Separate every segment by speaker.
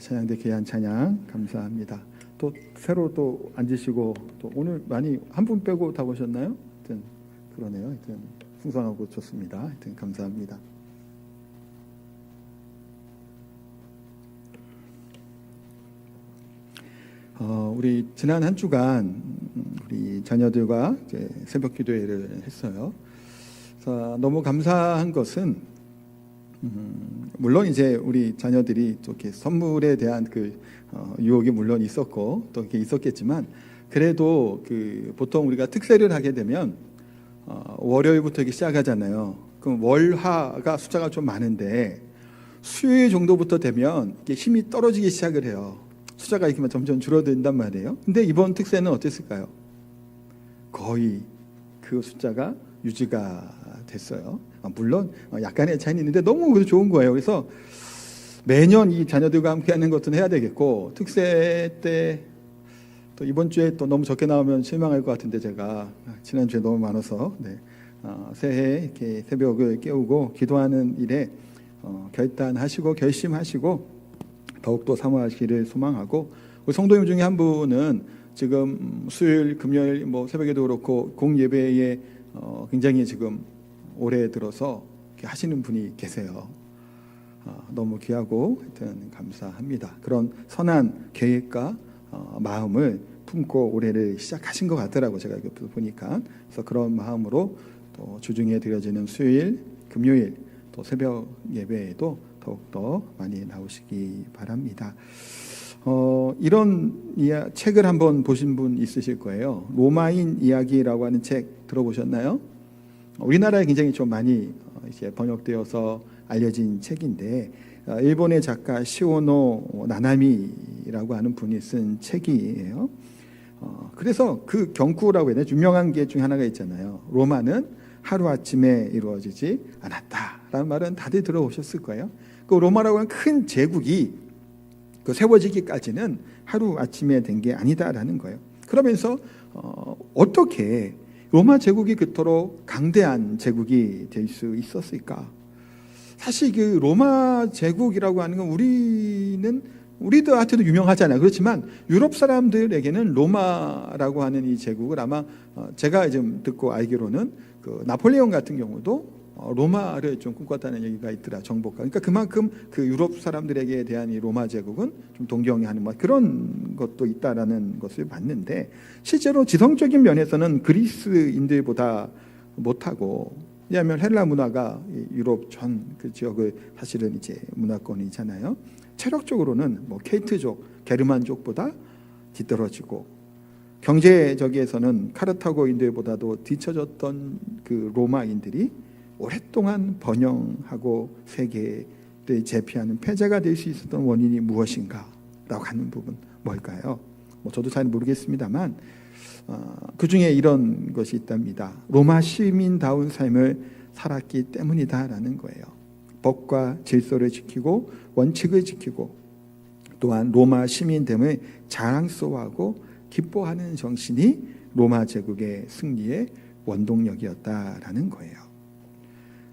Speaker 1: 찬양대 귀한 찬양 감사합니다. 또 새로 또 앉으시고 또 오늘 많이 한 분 빼고 다 오셨나요? 하여튼 그러네요. 하여튼 풍성하고 좋습니다. 하여튼 감사합니다. 우리 지난 한 주간 우리 자녀들과 이제 새벽 기도회를 했어요. 그래서 너무 감사한 것은 물론 이제 우리 자녀들이 또 이렇게 선물에 대한 유혹이 물론 있었고 또 이렇게 있었겠지만 그래도 보통 우리가 특세를 하게 되면 월요일부터 이렇게 시작하잖아요. 그럼 월화가 숫자가 좀 많은데 수요일 정도부터 되면 이렇게 힘이 떨어지기 시작을 해요. 숫자가 이렇게 점점 줄어든단 말이에요. 근데 이번 특세는 어땠을까요? 거의 그 숫자가 유지가 됐어요. 물론 약간의 차이는 있는데 너무 좋은 거예요. 그래서 매년 이 자녀들과 함께 하는 것은 해야 되겠고, 특세 때 또 이번 주에 또 너무 적게 나오면 실망할 것 같은데, 제가 지난주에 너무 많아서 새해 이렇게 새벽을 깨우고 기도하는 일에 결단하시고 결심하시고 더욱더 사모하시기를 소망하고, 우리 성도님 중에 한 분은 지금 수요일 금요일 새벽에도 그렇고 공예배에 굉장히 지금 올해 들어서 하시는 분이 계세요. 너무 귀하고 하여튼 감사합니다. 그런 선한 계획과 마음을 품고 올해를 시작하신 것 같더라고요. 제가 옆에서 보니까. 그래서 그런 마음으로 또 주중에 드려지는 수요일, 금요일, 또 새벽 예배에도 더욱더 많이 나오시기 바랍니다. 이런 책을 한번 보신 분 있으실 거예요. 로마인 이야기라고 하는 책 들어보셨나요? 우리나라에 굉장히 좀 많이 이제 번역되어서 알려진 책인데, 일본의 작가 시오노 나나미라고 하는 분이 쓴 책이에요. 그래서 그 경구라고 해야 되나, 유명한 게 중에 하나가 있잖아요. 로마는 하루아침에 이루어지지 않았다라는 말은 다들 들어보셨을 거예요. 그 로마라고 하는 큰 제국이 세워지기까지는 하루아침에 된 게 아니다라는 거예요. 그러면서 어떻게 로마 제국이 그토록 강대한 제국이 될 수 있었을까? 사실 그 로마 제국이라고 하는 건 우리들한테도 유명하잖아요. 그렇지만 유럽 사람들에게는 로마라고 하는 이 제국을 아마 제가 좀 듣고 알기로는 나폴레옹 같은 경우도 로마를 좀 꿈꿨다는 얘기가 있더라, 정복과. 그러니까 그만큼 그 유럽 사람들에게 대한 이 로마 제국은 좀 동경하는 그런 것도 있다라는 것을 봤는데, 실제로 지성적인 면에서는 그리스인들보다 못하고, 왜냐하면 헬라 문화가 유럽 전 그 지역을 사실은 이제 문화권이잖아요. 체력적으로는 케이트족, 게르만족보다 뒤떨어지고, 경제적에서는 카르타고인들보다도 뒤처졌던 그 로마인들이 오랫동안 번영하고 세계를 제패하는 패자가 될 수 있었던 원인이 무엇인가라고 하는 부분, 뭘까요? 저도 잘 모르겠습니다만 그 중에 이런 것이 있답니다. 로마 시민다운 삶을 살았기 때문이다라는 거예요. 법과 질서를 지키고 원칙을 지키고, 또한 로마 시민됨을 자랑스러워하고 기뻐하는 정신이 로마 제국의 승리의 원동력이었다라는 거예요.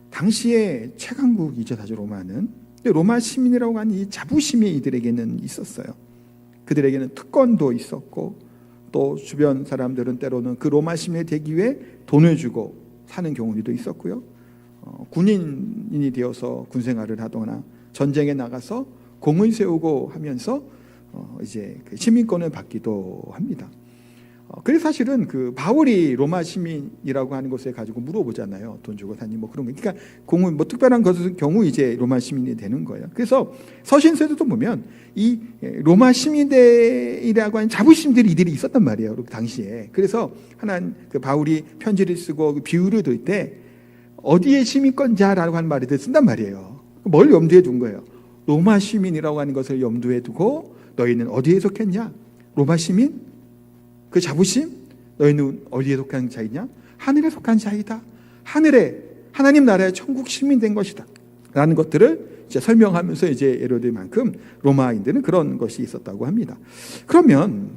Speaker 1: 당시에 최강국이죠, 사실 로마는. 근데 로마 시민이라고 하는 이 자부심이 이들에게는 있었어요. 그들에게는 특권도 있었고, 또 주변 사람들은 때로는 그 로마 시민이 되기 위해 돈을 주고 사는 경우도 있었고요. 군인이 되어서 군생활을 하거나 전쟁에 나가서 공을 세우고 하면서 이제 시민권을 받기도 합니다. 그래서 사실은 바울이 로마 시민이라고 하는 것에 가지고 물어보잖아요. 돈 주고 사니 그런 거. 그러니까 공은 특별한 것은 경우 이제 로마 시민이 되는 거예요. 그래서 서신서에도 보면 이 로마 시민이라고 하는 자부심들이 이들이 있었단 말이에요, 그 당시에. 그래서 바울이 편지를 쓰고 비유를 들 때 어디에 시민권자라고 하는 말을 쓴단 말이에요. 뭘 염두에 둔 거예요? 로마 시민이라고 하는 것을 염두에 두고, 너희는 어디에 속했냐? 로마 시민? 그 자부심? 너희는 어디에 속한 자이냐? 하늘에 속한 자이다. 하나님 나라의 천국 시민 된 것이다 라는 것들을 이제 설명하면서 이제 예를 들 만큼 로마인들은 그런 것이 있었다고 합니다. 그러면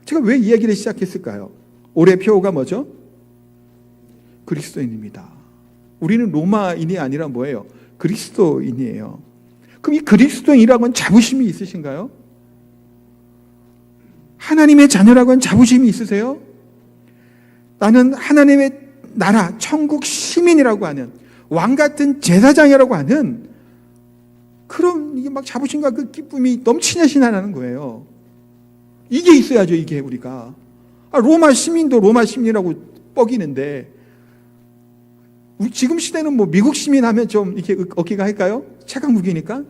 Speaker 1: 제가 왜 이야기를 시작했을까요? 올해 표어가 뭐죠? 그리스도인입니다. 우리는 로마인이 아니라 뭐예요? 그리스도인이에요. 그럼 이 그리스도인이라고 하는 자부심이 있으신가요? 하나님의 자녀라고 하는 자부심이 있으세요? 나는 하나님의 나라, 천국 시민이라고 하는 왕 같은 제사장이라고 하는 그런 이게 막 자부심과 그 기쁨이 넘치시나라는 거예요. 이게 있어야죠, 이게 우리가. 로마 시민도 로마 시민이라고 뻐기는데 지금 시대는 뭐 미국 시민 하면 좀 이렇게 어깨가 할까요? 최강국이니까.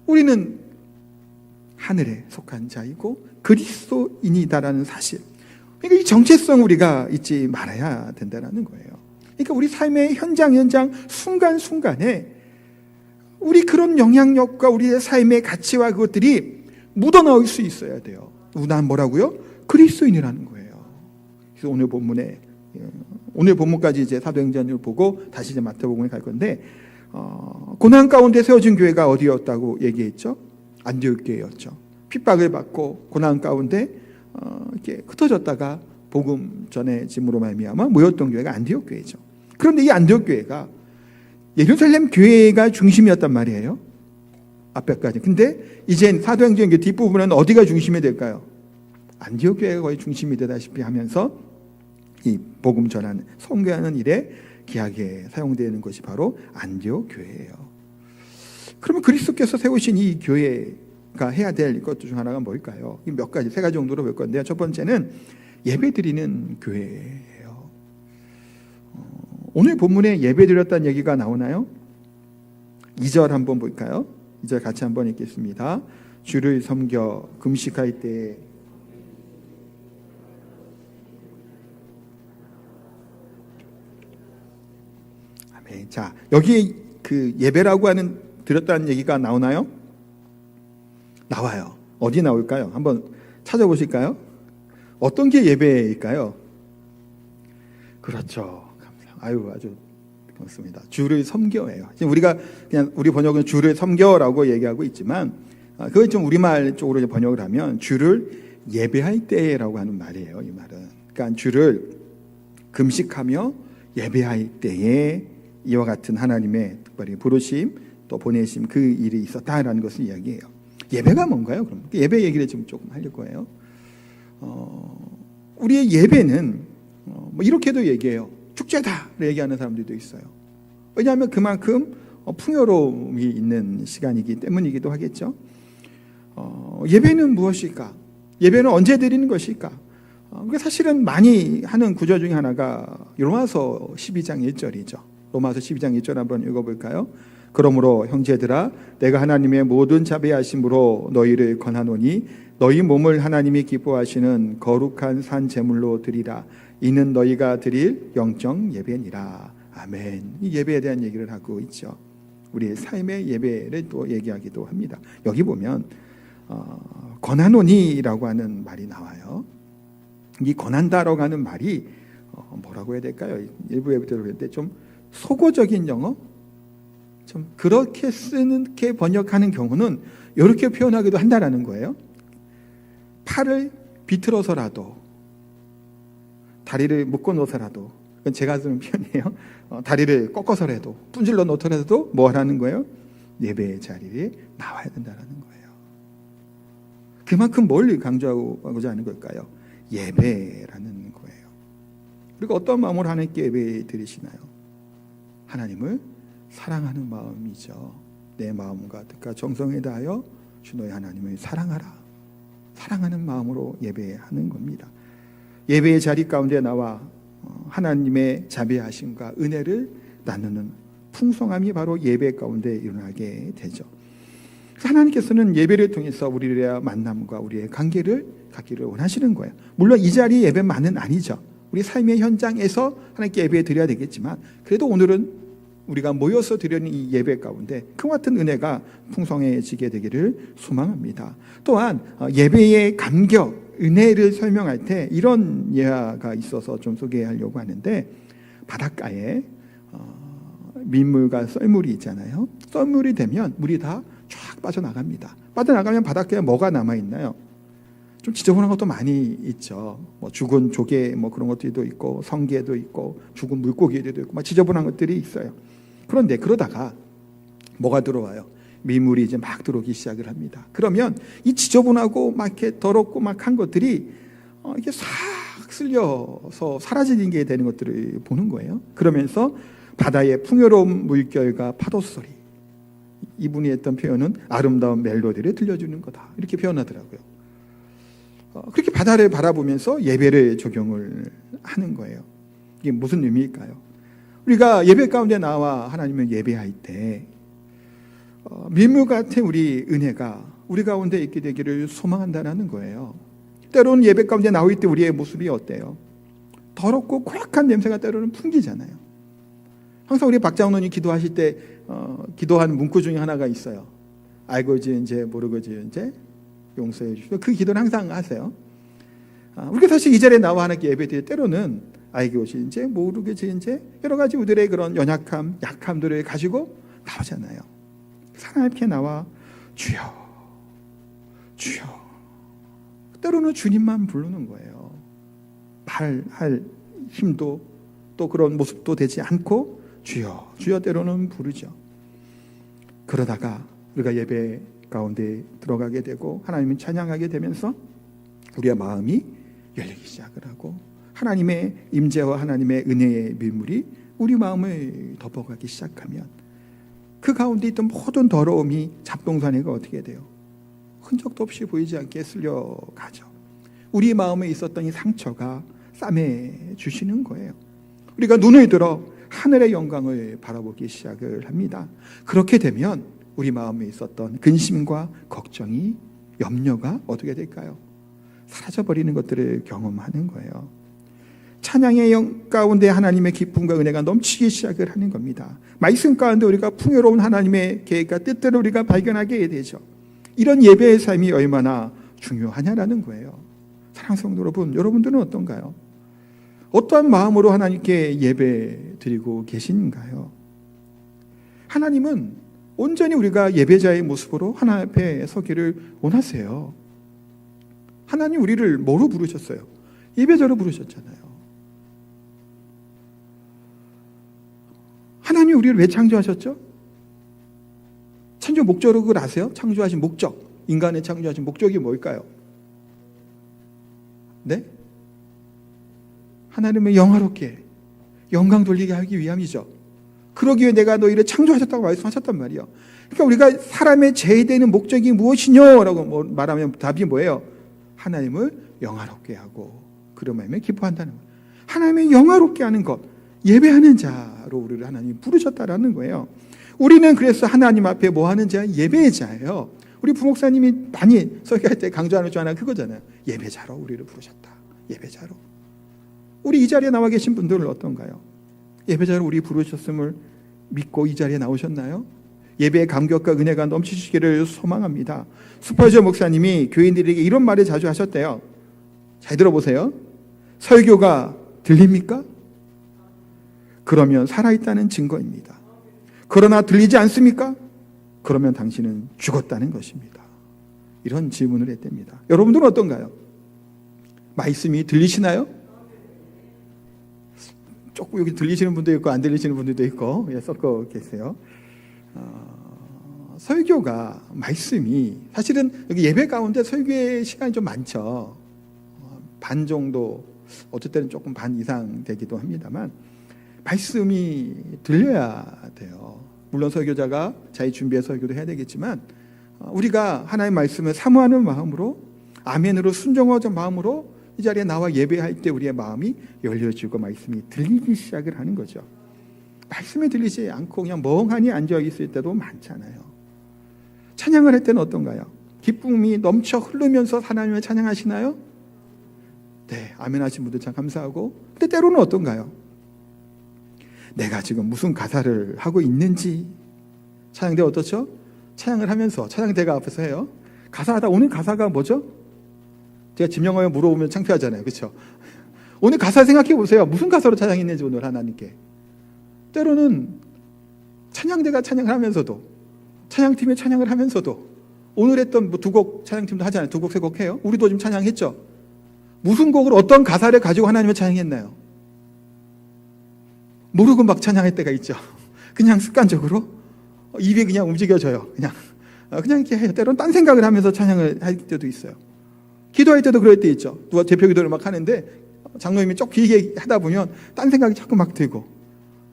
Speaker 1: 우리는 하늘에 속한 자이고 그리스도인이다라는 사실. 그러니까 이 정체성 우리가 잊지 말아야 된다는 거예요. 그러니까 우리 삶의 현장 순간순간에 우리 그런 영향력과 우리의 삶의 가치와 그것들이 묻어나올 수 있어야 돼요. 난 뭐라고요? 그리스도인이라는 거예요. 그래서 오늘 본문까지 이제 사도행전을 보고 다시 이제 마태복음에 갈 건데 고난 가운데 세워진 교회가 어디였다고 얘기했죠? 안디옥 교회였죠. 핍박을 받고 고난 가운데 이렇게 흩어졌다가 복음 전해짐으로 말미암아 모였던 교회가 안디옥 교회죠. 그런데 이 안디옥 교회가 예루살렘 교회가 중심이었단 말이에요. 앞에까지. 근데 이젠 사도행전 뒷부분은 어디가 중심이 될까요? 안디옥 교회가 거의 중심이 되다시피 하면서 이 복음 전하는 선교하는 일에 귀하게 사용되는 것이 바로 안디옥 교회예요. 그러면 그리스도께서 세우신 이 교회가 해야 될 것 중 하나가 뭘까요? 몇 가지, 세 가지 정도로 볼 건데요. 첫 번째는 예배드리는 교회예요. 오늘 본문에 예배드렸다는 얘기가 나오나요? 2절 한번 볼까요? 2절 같이 한번 읽겠습니다. 주를 섬겨 금식할 때 아멘. 자, 여기 그 예배라고 하는 드렸다는 얘기가 나오나요? 나와요. 어디 나올까요? 한번 찾아보실까요? 어떤 게 예배일까요? 그렇죠. 아주 고맙습니다. 주를 섬겨예요. 지금 우리가 그냥 우리 번역은 주를 섬겨라고 얘기하고 있지만 그걸 좀 우리말 쪽으로 번역을 하면 주를 예배할 때라고 하는 말이에요. 이 말은. 그러니까 주를 금식하며 예배할 때에 이와 같은 하나님의 특별히 부르심 또 보내심 그 일이 있었다라는 것을 이야기해요. 예배가 뭔가요? 그럼 예배 얘기를 지금 조금 하려고 해요. 우리의 예배는 뭐 이렇게도 얘기해요. 축제다를 얘기하는 사람들도 있어요. 왜냐하면 그만큼 풍요로움이 있는 시간이기 때문이기도 하겠죠. 예배는 무엇일까? 예배는 언제 드리는 것일까? 사실은 많이 하는 구절 중에 하나가 로마서 12장 1절이죠. 로마서 12장 1절 한번 읽어볼까요? 그러므로 형제들아 내가 하나님의 모든 자비하심으로 너희를 권하노니 너희 몸을 하나님이 기뻐하시는 거룩한 산 제물로 드리라. 이는 너희가 드릴 영적 예배니라. 아멘. 이 예배에 대한 얘기를 하고 있죠. 우리의 삶의 예배를 또 얘기하기도 합니다. 여기 보면 권하노니라고 하는 말이 나와요. 이 권한다라고 하는 말이 뭐라고 해야 될까요? 일부 예배들을 볼 때 좀 속어적인 영어, 좀 그렇게 쓰는 게 번역하는 경우는 이렇게 표현하기도 한다라는 거예요. 팔을 비틀어서라도 다리를 묶어 놓아서라도, 그건 제가 쓰는 표현이에요. 다리를 꺾어서라도 분질러 놓더라도 뭐 하라는 거예요? 예배의 자리에 나와야 된다는 거예요. 그만큼 뭘 강조하고자 하는 걸까요? 예배라는 거예요. 그리고 어떤 마음으로 하나님께 예배 드리시나요? 하나님을 사랑하는 마음이죠. 내 마음과 뜻과 정성에 다하여 주 너의 하나님을 사랑하라. 사랑하는 마음으로 예배하는 겁니다. 예배의 자리 가운데 나와 하나님의 자비하심과 은혜를 나누는 풍성함이 바로 예배 가운데 일어나게 되죠. 하나님께서는 예배를 통해서 우리의 만남과 우리의 관계를 갖기를 원하시는 거예요. 물론 이 자리 예배만은 아니죠. 우리 삶의 현장에서 하나님께 예배 드려야 되겠지만 그래도 오늘은 우리가 모여서 드리는 이 예배 가운데 그와 같은 은혜가 풍성해지게 되기를 소망합니다. 또한 예배의 감격, 은혜를 설명할 때 이런 예화가 있어서 좀 소개하려고 하는데, 바닷가에 민물과 썰물이 있잖아요. 썰물이 되면 물이 다 쫙 빠져나갑니다. 빠져나가면 바닷가에 뭐가 남아있나요? 좀 지저분한 것도 많이 있죠. 뭐 죽은 조개 뭐 그런 것들도 있고 성게도 있고 죽은 물고기들도 있고 막 지저분한 것들이 있어요. 그런데 그러다가 뭐가 들어와요? 민물이 이제 막 들어오기 시작을 합니다. 그러면 이 지저분하고 막 이렇게 더럽고 막 한 것들이 이게 싹 쓸려서 사라지는 게 되는 것들을 보는 거예요. 그러면서 바다의 풍요로운 물결과 파도 소리, 이분이 했던 표현은 아름다운 멜로디를 들려주는 거다, 이렇게 표현하더라고요. 그렇게 바다를 바라보면서 예배를 적용을 하는 거예요. 이게 무슨 의미일까요? 우리가 예배 가운데 나와 하나님을 예배할 때 밀물 같은 우리 은혜가 우리 가운데 있게 되기를 소망한다는 거예요. 때로는 예배 가운데 나올 때 우리의 모습이 어때요? 더럽고 고약한 냄새가 때로는 풍기잖아요. 항상 우리 박장로님 기도하실 때 기도하는 문구 중에 하나가 있어요. 알고 지은 죄 모르고 지은 죄 용서해 주시고, 그 기도를 항상 하세요. 우리가 사실 이 자리에 나와 하나님께 예배드릴 때로는 알고 지은 죄 모르고 지은 죄 여러 가지 우리들의 그런 연약함 약함들을 가지고 나오잖아요. 하나님께 나와 주여 주여, 때로는 주님만 부르는 거예요. 말할 힘도 또 그런 모습도 되지 않고 주여 주여 때로는 부르죠. 그러다가 우리가 예배 가운데 들어가게 되고 하나님을 찬양하게 되면서 우리의 마음이 열리기 시작을 하고 하나님의 임재와 하나님의 은혜의 밀물이 우리 마음을 덮어가기 시작하면 그 가운데 있던 모든 더러움이 잡동사니가 어떻게 돼요? 흔적도 없이 보이지 않게 쓸려가죠. 우리 마음에 있었던 이 상처가 싸매 주시는 거예요. 우리가 눈을 들어 하늘의 영광을 바라보기 시작을 합니다. 그렇게 되면 우리 마음에 있었던 근심과 걱정이, 염려가 어떻게 될까요? 사라져버리는 것들을 경험하는 거예요. 찬양의 영 가운데 하나님의 기쁨과 은혜가 넘치기 시작을 하는 겁니다. 말씀 가운데 우리가 풍요로운 하나님의 계획과 뜻들을 우리가 발견하게 되죠. 이런 예배의 삶이 얼마나 중요하냐라는 거예요. 사랑하는 성도 여러분, 여러분들은 어떤가요? 어떠한 마음으로 하나님께 예배 드리고 계신가요? 하나님은 온전히 우리가 예배자의 모습으로 하나님 앞에 서기를 원하세요. 하나님 우리를 뭐로 부르셨어요? 예배자로 부르셨잖아요. 하나님 우리를 왜 창조하셨죠? 창조 목적을 아세요? 창조하신 목적, 인간을 창조하신 목적이 뭘까요? 네? 하나님을 영화롭게 영광 돌리게 하기 위함이죠. 그러기 위해 내가 너희를 창조하셨다고 말씀하셨단 말이에요. 그러니까 우리가 사람의 제의되는 목적이 무엇이냐라고 말하면 답이 뭐예요? 하나님을 영화롭게 하고 그러면 기뻐한다는 거예요. 하나님을 영화롭게 하는 것, 예배하는 자로 우리를 하나님이 부르셨다라는 거예요. 우리는 그래서 하나님 앞에 뭐 하는 자? 예배자예요. 우리 부목사님이 많이 설교할 때 강조하는 줄 하나 그거잖아요. 예배자로 우리를 부르셨다. 예배자로. 우리 이 자리에 나와 계신 분들은 어떤가요? 예배자로 우리 부르셨음을 믿고 이 자리에 나오셨나요? 예배의 감격과 은혜가 넘치시기를 소망합니다. 스펄전 목사님이 교인들에게 이런 말을 자주 하셨대요. 잘 들어보세요. 설교가 들립니까? 그러면 살아있다는 증거입니다. 그러나 들리지 않습니까? 그러면 당신은 죽었다는 것입니다. 이런 질문을 했답니다. 여러분들은 어떤가요? 말씀이 들리시나요? 조금 여기 들리시는 분도 있고 안 들리시는 분들도 있고 섞어 계세요. 설교가, 말씀이 사실은 여기 예배 가운데 설교의 시간이 좀 많죠. 반 정도, 어떨 때는 조금 반 이상 되기도 합니다만 말씀이 들려야 돼요. 물론 설교자가 자기 준비해서 설교도 해야 되겠지만 우리가 하나님의 말씀을 사모하는 마음으로, 아멘으로 순종하는 마음으로 이 자리에 나와 예배할 때 우리의 마음이 열려지고 말씀이 들리기 시작을 하는 거죠. 말씀이 들리지 않고 그냥 멍하니 앉아있을 때도 많잖아요. 찬양을 할 때는 어떤가요? 기쁨이 넘쳐 흐르면서 하나님을 찬양하시나요? 네, 아멘 하신 분들 참 감사하고. 근데 때로는 어떤가요? 내가 지금 무슨 가사를 하고 있는지. 찬양대 어떻죠? 찬양을 하면서, 찬양대가 앞에서 해요. 가사하다, 오늘 가사가 뭐죠? 제가 짐영화에 물어보면 창피하잖아요. 그렇죠? 오늘 가사 생각해 보세요. 무슨 가사로 찬양했는지 오늘 하나님께. 때로는 찬양대가 찬양을 하면서도, 찬양팀이 찬양을 하면서도, 오늘 했던 뭐 두 곡 찬양팀도 하잖아요. 두 곡, 세 곡 해요. 우리도 지금 찬양했죠. 무슨 곡을 어떤 가사를 가지고 하나님을 찬양했나요? 모르고 막 찬양할 때가 있죠. 그냥 습관적으로 입이 그냥 움직여져요. 그냥 그냥 이렇게 때로는 딴 생각을 하면서 찬양을 할 때도 있어요. 기도할 때도 그럴 때 있죠. 누가 대표 기도를 막 하는데 장로님이 쭉 길게 하다 보면 딴 생각이 자꾸 막 들고,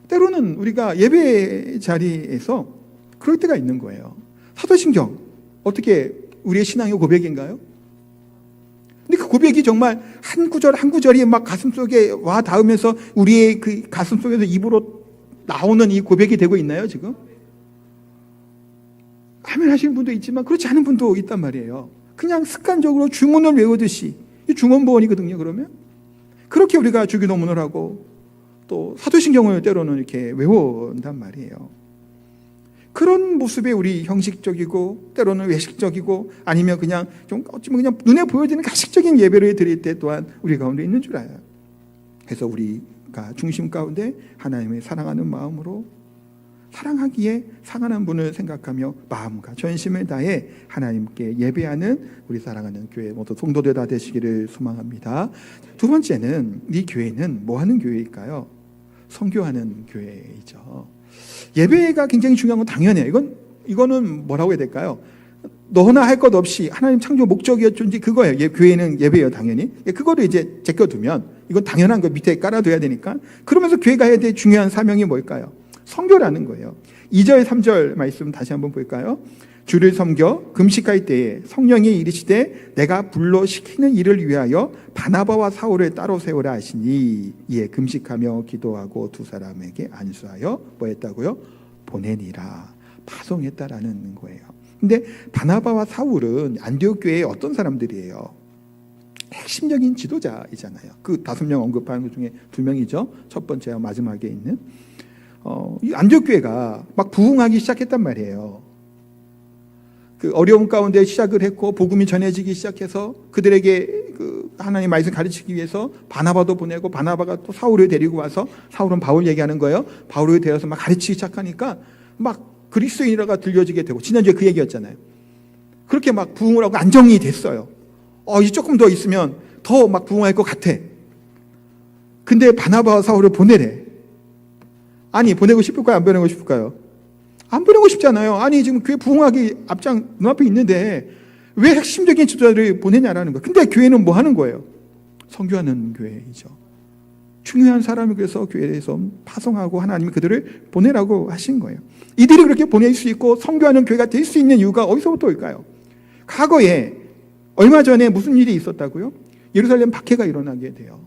Speaker 1: 때로는 우리가 예배 자리에서 그럴 때가 있는 거예요. 사도신경 어떻게 우리의 신앙의 고백인가요? 근데 그 고백이 정말 한 구절 한 구절이 막 가슴속에 와 닿으면서 우리의 그 가슴속에서 입으로 나오는 이 고백이 되고 있나요 지금? 아멘 하시는 분도 있지만 그렇지 않은 분도 있단 말이에요. 그냥 습관적으로 주문을 외우듯이, 중언부언이거든요. 그러면 그렇게 우리가 주기도문을 하고 또 사도신경을 때로는 이렇게 외운단 말이에요. 그런 모습에 우리 형식적이고 때로는 외식적이고 아니면 그냥 좀 어쩌면 그냥 눈에 보여지는 가식적인 예배를 드릴 때 또한 우리 가운데 있는 줄 알아요. 그래서 우리가 중심 가운데 하나님을 사랑하는 마음으로, 사랑하기에 상한 분을 생각하며 마음과 전심을 다해 하나님께 예배하는 우리 사랑하는 교회 모두 성도들 다 되시기를 소망합니다. 두 번째는, 이 교회는 뭐 하는 교회일까요? 선교하는 교회이죠. 예배가 굉장히 중요한 건 당연해요. 이거는 뭐라고 해야 될까요? 너나 할 것 없이 하나님 창조 목적이었는지 그거예요. 교회는 예배예요, 당연히. 그거를 이제 제껴두면 이건 당연한 거 밑에 깔아둬야 되니까. 그러면서 교회가 해야 될 중요한 사명이 뭘까요? 선교라는 거예요. 2절 3절 말씀 다시 한번 볼까요? 주를 섬겨 금식할 때에 성령이 이르시되 내가 불러 시키는 일을 위하여 바나바와 사울을 따로 세우라 하시니 이에 금식하며 기도하고 두 사람에게 안수하여 뭐 했다고요? 보내니라, 파송했다라는 거예요. 근데 바나바와 사울은 안디옥 교회의 어떤 사람들이에요? 핵심적인 지도자이잖아요. 그 5명 언급하는 것 중에 2명이죠. 첫 번째와 마지막에 있는 이 안디옥 교회가 막 부흥하기 시작했단 말이에요. 그 어려움 가운데 시작을 했고 복음이 전해지기 시작해서 그들에게 그 하나님 말씀 가르치기 위해서 바나바도 보내고, 바나바가 또 사울을 데리고 와서, 사울은 바울 얘기하는 거예요. 바울을 데려서 막 가르치기 시작하니까 막 그리스도인이라가 들려지게 되고, 지난주에 그 얘기였잖아요. 그렇게 막 부흥을 하고 안정이 됐어요. 이제 조금 더 있으면 더 막 부흥할 것 같아. 근데 바나바와 사울을 보내래. 아니, 보내고 싶을까요? 안 보내고 싶을까요? 안 보내고 싶잖아요. 아니, 지금 교회 부흥하기 앞장 눈앞에 있는데 왜 핵심적인 지도자를 보내냐라는 거예요. 근데 교회는 뭐 하는 거예요? 선교하는 교회이죠. 중요한 사람을 그래서 교회에서 파송하고 하나님이 그들을 보내라고 하신 거예요. 이들이 그렇게 보낼 수 있고 선교하는 교회가 될 수 있는 이유가 어디서부터 올까요? 과거에 얼마 전에 무슨 일이 있었다고요? 예루살렘 박해가 일어나게 돼요.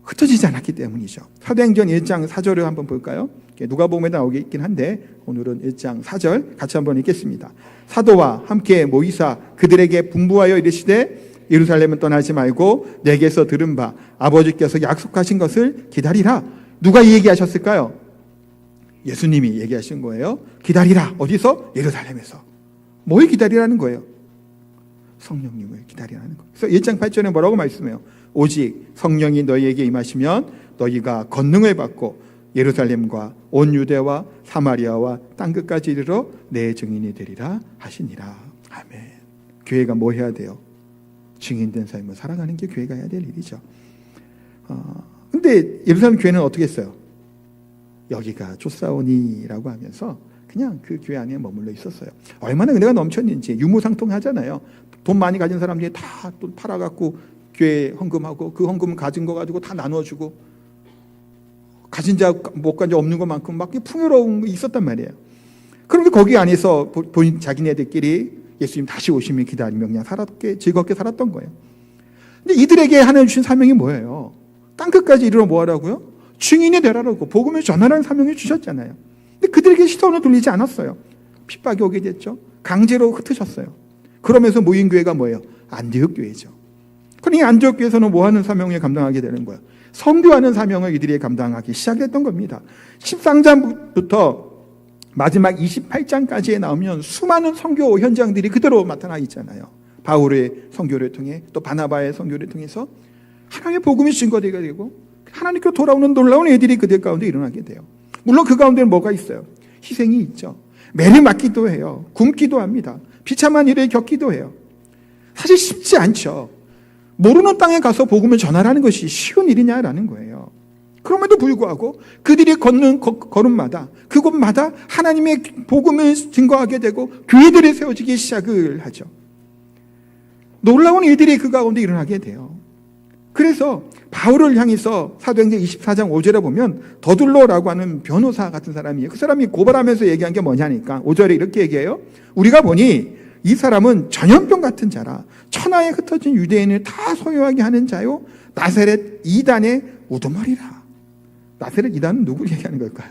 Speaker 1: 흩어지지 않았기 때문이죠. 사도행전 1장 4절을 한번 볼까요? 누가복음에 나오게 있긴 한데 오늘은 1장 4절 같이 한번 읽겠습니다. 사도와 함께 모이사 그들에게 분부하여 이르시되 예루살렘은 떠나지 말고 내게서 들은 바 아버지께서 약속하신 것을 기다리라. 누가 이 얘기하셨을까요? 예수님이 얘기하신 거예요. 기다리라. 어디서? 예루살렘에서. 뭘 기다리라는 거예요? 성령님을 기다리라는 거예요. 그래서 1장 8절에 뭐라고 말씀해요? 오직 성령이 너희에게 임하시면 너희가 권능을 받고 예루살렘과 온 유대와 사마리아와 땅끝까지 이르러 내 증인이 되리라 하시니라. 아멘. 교회가 뭐 해야 돼요? 증인된 삶을 살아가는 게 교회가 해야 될 일이죠. 근데 예루살렘 교회는 어떻게 했어요? 여기가 쫓사오니라고 하면서 그냥 그 교회 안에 머물러 있었어요. 얼마나 은혜가 넘쳤는지. 유무상통하잖아요. 돈 많이 가진 사람들이 다 또 팔아갖고 교회 헌금하고 그 헌금 가진 거 가지고 다 나눠주고, 가진 자 못 가진 자 없는 것만큼 막 풍요로운 게 있었단 말이에요. 그런데 거기 안에서 본인 자기네들끼리 예수님 다시 오시면 기다리며 그냥 즐겁게 살았던 거예요. 근데 이들에게 하나님 주신 사명이 뭐예요? 땅끝까지 이르러 뭐 하라고요? 증인이 되라고 복음을 전하라는 사명을 주셨잖아요. 근데 그들에게 시선을 돌리지 않았어요. 핍박이 오게 됐죠. 강제로 흩으셨어요. 그러면서 모인 교회가 뭐예요? 안디옥 교회죠. 그러니 안디옥 교회에서는 뭐 하는 사명을 감당하게 되는 거예요? 선교하는 사명을 이들이 감당하기 시작했던 겁니다. 13장부터 마지막 28장까지에 나오면 수많은 선교 현장들이 그대로 나타나 있잖아요. 바울의 선교를 통해 또 바나바의 선교를 통해서 하나님의 복음이 증거되게 되고 하나님께로 돌아오는 놀라운 일들이 그들 가운데 일어나게 돼요. 물론 그 가운데는 뭐가 있어요? 희생이 있죠. 매를 맞기도 해요. 굶기도 합니다. 비참한 일을 겪기도 해요. 사실 쉽지 않죠. 모르는 땅에 가서 복음을 전하라는 것이 쉬운 일이냐라는 거예요. 그럼에도 불구하고 그들이 걷는 걸음마다 그곳마다 하나님의 복음을 증거하게 되고 교회들이 세워지기 시작을 하죠. 놀라운 일들이 그 가운데 일어나게 돼요. 그래서 바울을 향해서 사도행전 24장 5절에 보면 더둘러라고 하는 변호사 같은 사람이에요. 그 사람이 고발하면서 얘기한 게 뭐냐니까 5절에 이렇게 얘기해요. 우리가 보니 이 사람은 전염병 같은 자라 천하에 흩어진 유대인을 다 소유하게 하는 자요 나사렛 이단의 우두머리라. 나사렛 이단은 누구를 얘기하는 걸까요?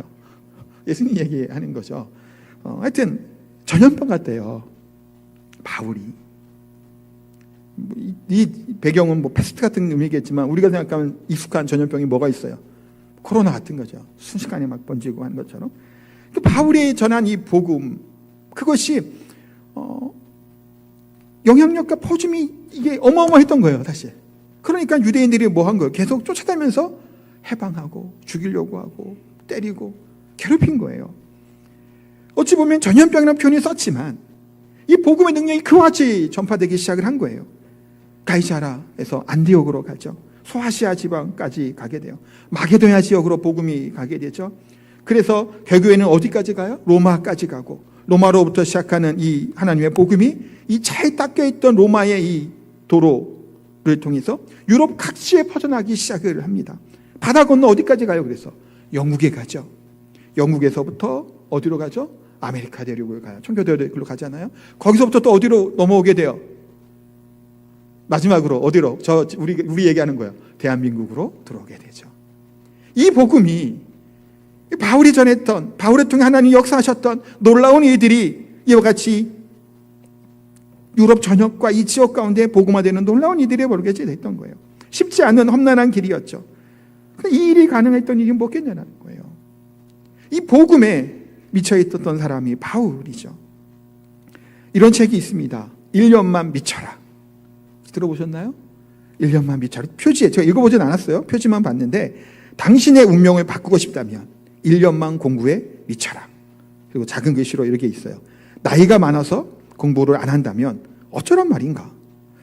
Speaker 1: 예수님 얘기하는 거죠. 하여튼 전염병 같대요. 바울이. 이 배경은 뭐 패스트 같은 의미겠지만 우리가 생각하면 익숙한 전염병이 뭐가 있어요? 코로나 같은 거죠. 순식간에 막 번지고 하는 것처럼. 바울이 전한 이 복음, 그것이 영향력과 퍼짐이 이게 어마어마했던 거예요, 사실. 그러니까 유대인들이 뭐 한 거예요? 계속 쫓아다니면서 해방하고 죽이려고 하고 때리고 괴롭힌 거예요. 어찌 보면 전염병이라는 표현이 썼지만 이 복음의 능력이 그와 같이 전파되기 시작을 한 거예요. 가이사라에서 안디옥으로 가죠. 소아시아 지방까지 가게 돼요. 마게도냐 지역으로 복음이 가게 되죠. 그래서 결국에는 어디까지 가요? 로마까지 가고 로마로부터 시작하는 이 하나님의 복음이 이 잘 닦여있던 로마의 이 도로를 통해서 유럽 각지에 퍼져나기 시작을 합니다. 바다 건너 어디까지 가요? 그래서 영국에 가죠. 영국에서부터 어디로 가죠? 아메리카 대륙을 가요. 청교 대륙으로 가잖아요. 거기서부터 또 어디로 넘어오게 돼요? 마지막으로 어디로? 우리 얘기하는 거예요. 대한민국으로 들어오게 되죠. 이 복음이 바울이 전했던, 바울을 통해 하나님이 역사하셨던 놀라운 일들이 이와 같이 유럽 전역과 이 지역 가운데 복음화되는 놀라운 일들이 벌어지게 됐던 거예요. 쉽지 않은 험난한 길이었죠. 이 일이 가능했던 일이 뭐겠냐는 거예요. 이 복음에 미쳐있었던 사람이 바울이죠. 이런 책이 있습니다. 1년만 미쳐라. 들어보셨나요? 1년만 미쳐라. 표지에, 제가 읽어보진 않았어요. 표지만 봤는데 당신의 운명을 바꾸고 싶다면 1년만 공부에 미쳐라. 그리고 작은 글씨로 이렇게 있어요. 나이가 많아서 공부를 안 한다면 어쩌란 말인가?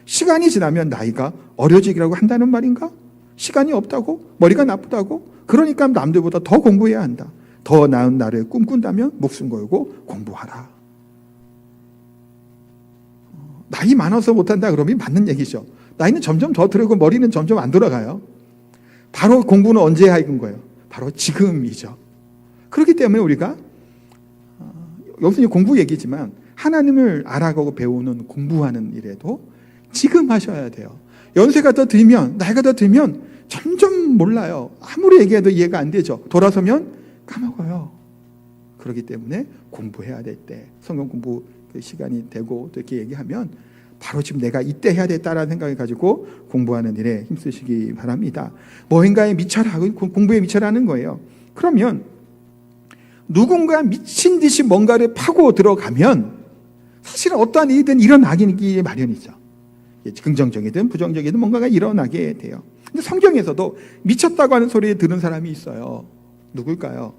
Speaker 1: 시간이 지나면 나이가 어려지기라고 한다는 말인가? 시간이 없다고? 머리가 나쁘다고? 그러니까 남들보다 더 공부해야 한다. 더 나은 나를 꿈꾼다면 목숨 걸고 공부하라. 나이 많아서 못한다 그러면 맞는 얘기죠. 나이는 점점 더 들고 머리는 점점 안 돌아가요. 바로 공부는 언제 해야 하는 거예요? 바로 지금이죠. 그렇기 때문에 우리가 여기서 공부 얘기지만 하나님을 알아가고 배우는 공부하는 일에도 지금 하셔야 돼요. 연세가 더 들면, 나이가 더 들면 점점 몰라요. 아무리 얘기해도 이해가 안 되죠. 돌아서면 까먹어요. 그렇기 때문에 공부해야 될 때 성경 공부 시간이 되고 또 이렇게 얘기하면 바로 지금 내가 이때 해야 되겠다라는 생각을 가지고 공부하는 일에 힘쓰시기 바랍니다. 뭐인가에 미쳐라, 공부에 미쳐라는 거예요. 그러면 누군가 미친 듯이 뭔가를 파고 들어가면 사실은 어떠한 일이든 일어나기 마련이죠. 긍정적이든 부정적이든 뭔가가 일어나게 돼요. 근데 성경에서도 미쳤다고 하는 소리를 들은 사람이 있어요. 누굴까요?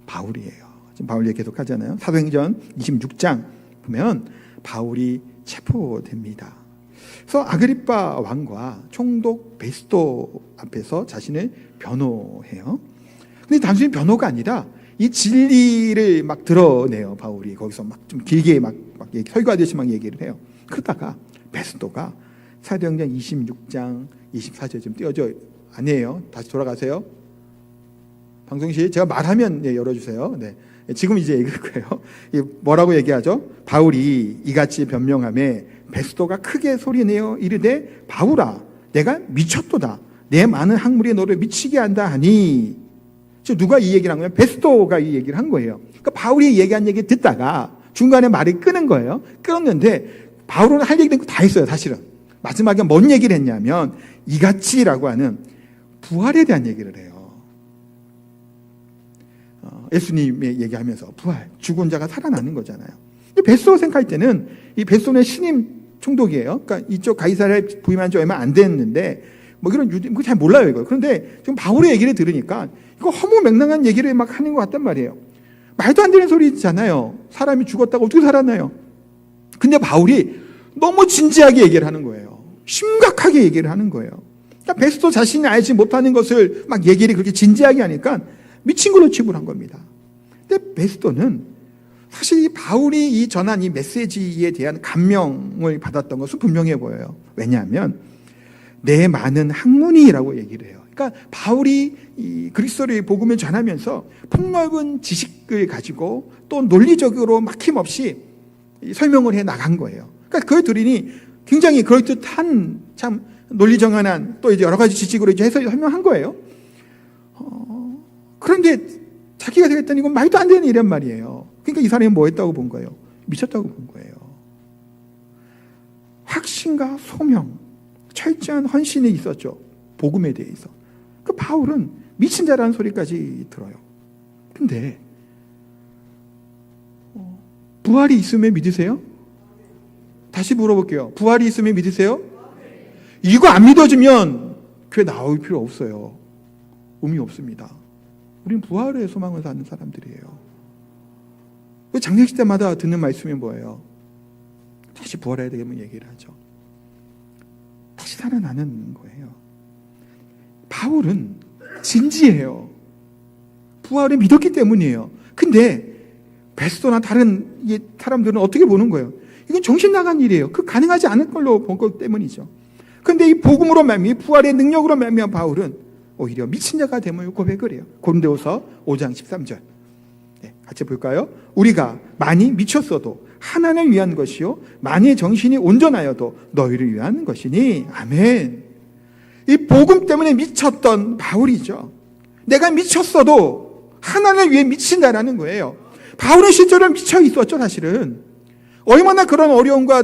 Speaker 1: 바울이에요. 지금 바울 얘기 계속 하잖아요. 사도행전 26장 보면 바울이 체포됩니다. 그래서 아그리빠 왕과 총독 베스토 앞에서 자신을 변호해요. 근데 단순히 변호가 아니라 이 진리를 막 드러내요. 바울이 거기서 막 좀 길게 막 설교하듯이 막 얘기를 해요. 그러다가 베스토가 사도행전 26장 24절 좀 띄워줘. 아니에요. 다시 돌아가세요. 방송실 제가 말하면 열어주세요. 네. 지금 이제 읽을 거예요. 뭐라고 얘기하죠? 바울이 이같이 변명하며 베스토가 크게 소리내어 이르되 바울아 내가 미쳤도다. 내 많은 학문이 너를 미치게 한다 하니. 누가 이 얘기를 한 거예요? 베스토가 이 얘기를 한 거예요. 그러니까 바울이 얘기한 얘기 듣다가 중간에 말을 끊은 거예요. 끊었는데 바울은 할 얘기는 다 했어요. 사실은 마지막에 뭔 얘기를 했냐면 이같이라고 하는 부활에 대한 얘기를 해요. 예수님의 얘기하면서 부활, 죽은 자가 살아나는 거잖아요. 베스토 생각할 때는 이 베스토는 신임 총독이에요. 그러니까 이쪽 가이사랴에 부임한 지 얼마 안 됐는데 뭐 이런 유대 잘 몰라요 이거. 그런데 지금 바울의 얘기를 들으니까 이거 허무맹랑한 얘기를 막 하는 것 같단 말이에요. 말도 안 되는 소리잖아요. 사람이 죽었다고 어떻게 살았나요? 근데 바울이 너무 진지하게 얘기를 하는 거예요. 심각하게 얘기를 하는 거예요. 그러니까 베스도 자신이 알지 못하는 것을 막 얘기를 그렇게 진지하게 하니까 미친 걸로 취급을 한 겁니다. 근데 베스도는 사실 이 바울이 이 전한 이 메시지에 대한 감명을 받았던 것은 분명해 보여요. 왜냐하면 내 많은 학문이라고 얘기를 해요. 그러니까 바울이 이 그리스도의 복음을 전하면서 폭넓은 지식을 가지고 또 논리적으로 막힘없이 설명을 해 나간 거예요. 그러니까 그걸 들으니 굉장히 그럴듯한 참 논리정연한 또 이제 여러 가지 지식으로 이제 해서 설명한 거예요. 그런데 자기가 되겠다니 이건 말도 안 되는 일이란 말이에요. 그러니까 이 사람이 뭐 했다고 본 거예요? 미쳤다고 본 거예요. 확신과 소명, 철저한 헌신이 있었죠. 복음에 대해서. 그 바울은 미친 자라는 소리까지 들어요. 근데 부활이 있으면 믿으세요? 다시 물어볼게요. 부활이 있으면 믿으세요? 이거 안 믿어지면 교회 나올 필요 없어요. 의미 없습니다. 우리는 부활의 소망을 사는 사람들이에요. 장례식 때마다 듣는 말씀이 뭐예요? 다시 부활해야 되겠면 얘기를 하죠. 다시 살아나는 거예요. 바울은 진지해요. 부활을 믿었기 때문이에요. 근데 베스도나 다른 사람들은 어떻게 보는 거예요? 이건 정신 나간 일이에요. 그 가능하지 않을 걸로 본 것 때문이죠. 그런데 이 복음으로 말미암아 부활의 능력으로 말미암아 바울은 오히려 미친 자가 됨을 고백을 해요. 고린도후서 5장 13절. 네, 같이 볼까요? 우리가 많이 미쳤어도 하나님을 위한 것이요 많이 정신이 온전하여도 너희를 위한 것이니 아멘. 이 복음 때문에 미쳤던 바울이죠. 내가 미쳤어도 하나님을 위해 미친다라는 거예요. 바울은 실제로 미쳐 있었죠. 사실은 얼마나 그런 어려움과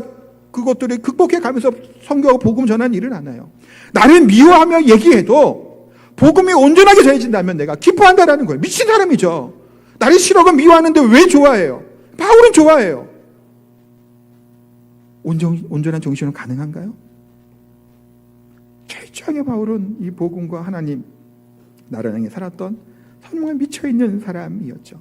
Speaker 1: 그것들을 극복해 가면서 선교하고 복음 전하는 일을 하나요? 나를 미워하며 얘기해도 복음이 온전하게 전해진다면 내가 기뻐한다라는 거예요. 미친 사람이죠. 나를 싫어하고 미워하는데 왜 좋아해요? 바울은 좋아해요. 온전한 정신은 가능한가요? 철저하게 바울은 이 복음과 하나님 나라를 향해 살았던 정말 미쳐있는 사람이었죠.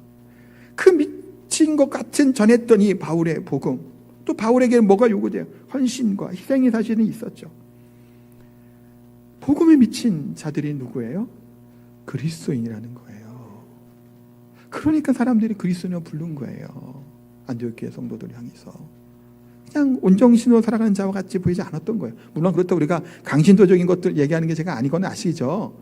Speaker 1: 그 미친 것 같은 전했던 이 바울의 복음, 또 바울에게는 뭐가 요구돼요? 헌신과 희생이 사실은 있었죠. 복음에 미친 자들이 누구예요? 그리스도인이라는 거예요. 그러니까 사람들이 그리스도인을 부른 거예요. 안디옥 교회 성도들을 향해서. 그냥 온정신으로 살아가는 자와 같이 보이지 않았던 거예요. 물론 그렇다고 우리가 강신도적인 것들 얘기하는 게 제가 아니거나 아시죠?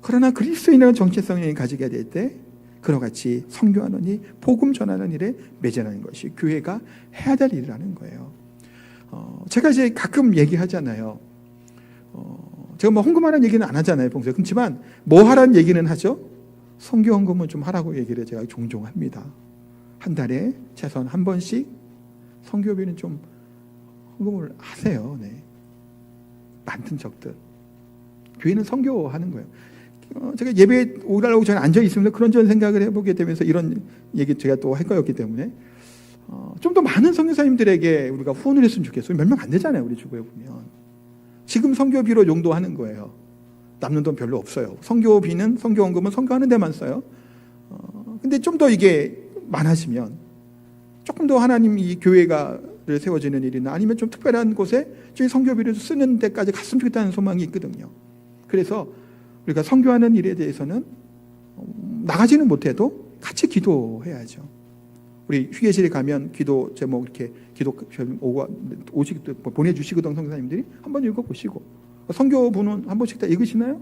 Speaker 1: 그러나 그리스도인이라는 정체성을 가지게 될 때 그와 같이 선교하는 일, 복음 전하는 일에 매진하는 것이 교회가 해야 될 일이라는 거예요. 제가 이제 가끔 얘기하잖아요. 제가 뭐 헌금하라는 얘기는 안 하잖아요, 평소에. 그렇지만 뭐 하라는 얘기는 하죠? 선교 헌금은 좀 하라고 얘기를 제가 종종 합니다. 한 달에 최소한 한 번씩 선교비는 좀 헌금을 하세요. 네. 많든 적든. 교회는 선교하는 거예요. 제가 예배에 오라고 전에 앉아 있으면서 그런저런 생각을 해보게 되면서 이런 얘기 제가 또 할 거였기 때문에 좀 더 많은 선교사님들에게 우리가 후원을 했으면 좋겠어요. 몇 명 안 되잖아요, 우리 주부에 보면. 지금 선교비로 용도하는 거예요. 남는 돈 별로 없어요. 선교비는 선교원금은 선교하는 데만 써요. 근데 좀 더 이게 많아지면 조금 더 하나님 이 교회가를 세워지는 일이나 아니면 좀 특별한 곳에 저희 선교비를 쓰는 데까지 갔으면 좋겠다는 소망이 있거든요. 그래서 우리가 선교하는 일에 대해서는 나가지는 못해도 같이 기도해야죠. 우리 휴게실에 가면 기도 제목 이렇게 기도 보내주시거든 성도님들이 한번 읽어보시고 선교부는 한 번씩 다 읽으시나요?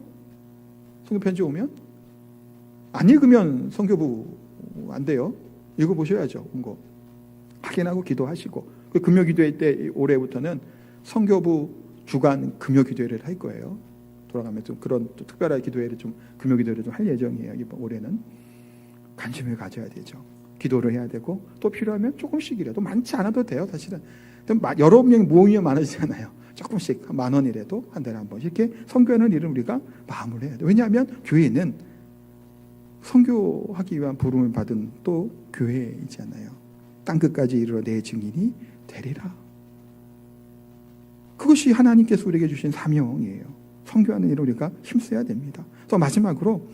Speaker 1: 선교 편지 오면 안 읽으면 선교부 안 돼요. 읽어보셔야죠. 온 거 확인하고 기도하시고 그 금요 기도회 때 올해부터는 선교부 주간 금요 기도회를 할 거예요. 돌아가면 좀 그런 또 특별한 기도회를 좀 금요 기도회를 좀 할 예정이에요. 이번 올해는 관심을 가져야 되죠. 기도를 해야 되고 또 필요하면 조금씩이라도 많지 않아도 돼요. 사실은 여러 명 모이면 많아지잖아요. 조금씩 10,000원이라도 한 달에 한 번씩 이렇게 선교하는 일을 우리가 마음을 해야 돼요. 왜냐하면 교회는 선교하기 위한 부름을 받은 또 교회이잖아요. 땅끝까지 이르러 내 증인이 되리라. 그것이 하나님께서 우리에게 주신 사명이에요. 선교하는 일을 우리가 힘써야 됩니다. 또 마지막으로